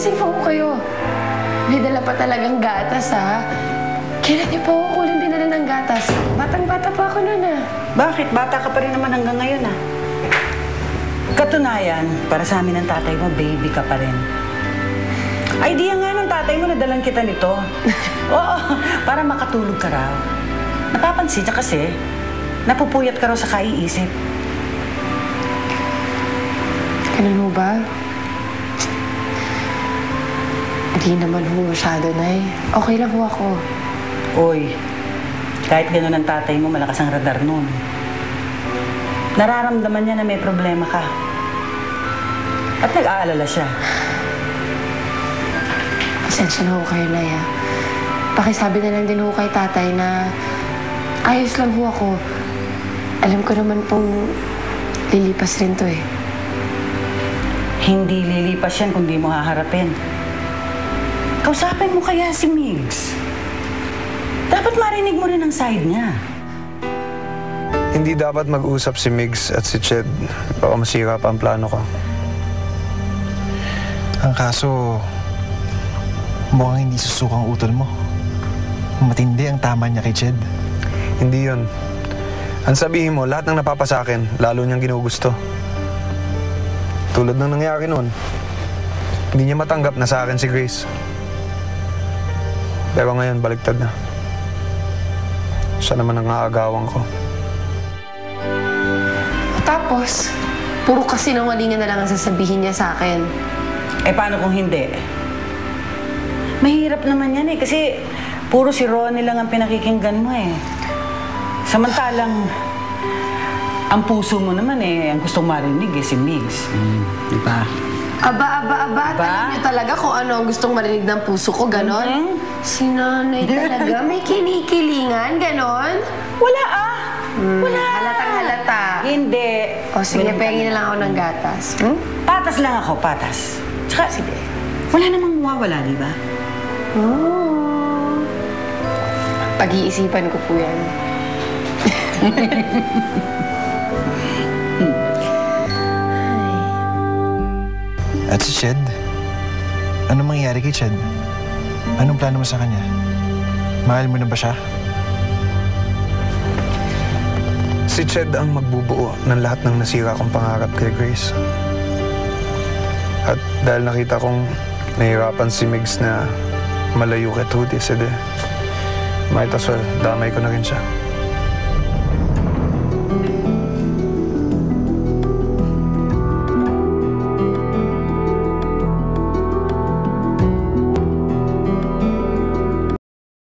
Gising pa ko kayo. May dala pa talagang gatas, ha? Kailan niyo pa ako kulang dinala ng gatas? Batang-bata pa ako nun, ha? Bakit? Bata ka pa rin naman hanggang ngayon, ha? Katunayan, para sa amin ng tatay mo, baby ka pa rin. Idea nga ng tatay mo na dalan kita nito. Oo, para makatulog ka raw. Napapansin niya kasi, napupuyat ka raw sa kaiisip. Ganun ho ba? Hindi naman ho masyado, Nay. Okay lang ho ako. Uy, kahit gano'n ang tatay mo, malakas ang radar nun. Nararamdaman niya na may problema ka. At nag-aalala siya. Pasensya na ho kayo, Nay, ha? Pakisabi na lang din ho kay tatay na ayos lang ho ako. Alam ko naman pong lilipas rin to, eh. Hindi lilipas yan kung di mo haharapin. Kausapin mo kaya si Migs. Dapat marinig mo rin ang side niya. Hindi dapat mag-usap si Migs at si Ched. Baka masira pa ang plano ko. Ang kaso, mukhang hindi susukang utol mo. Matindi ang tama niya kay Ched. Hindi yun. Ang sabihin mo, lahat ng napapasakin, lalo niyang ginugusto. Tulad ng nangyari noon. Hindi niya matanggap na sa akin si Grace. Pero ngayon, baliktad na. Siya naman ang aagawan ko. Tapos, puro kasinungalingan na lang ang sasabihin niya sa akin. Eh, paano kung hindi? Mahirap naman yan eh, kasi puro si Ronnie lang ang pinakikinggan mo eh. Samantalang, ang puso mo naman eh, ang gustong marinig eh, si Migs. Di ba? Aba. Alam niyo talaga kung ano ang gustong marinig ng puso ko, ganon? Si nanay talaga, may kinikilingan, ganon? Wala ah! Wala! Halatang halata. Hindi. O sige, pengin na lang ako ng gatas. Hmm? Patas lang ako, patas. Tsaka, Sige. wala namang mawawala, di ba? Oh. Pag-iisipan ko po yan. At si Ched? Anong mangyayari kay Ched? Anong plano mo sa kanya? Mahal mo na ba siya? Si Ched ang magbubuo ng lahat ng nasira kong pangarap kay Grace. At dahil nakita kong nahihirapan si Migs na malayo kay Trudy, might as well, damay ko na rin siya.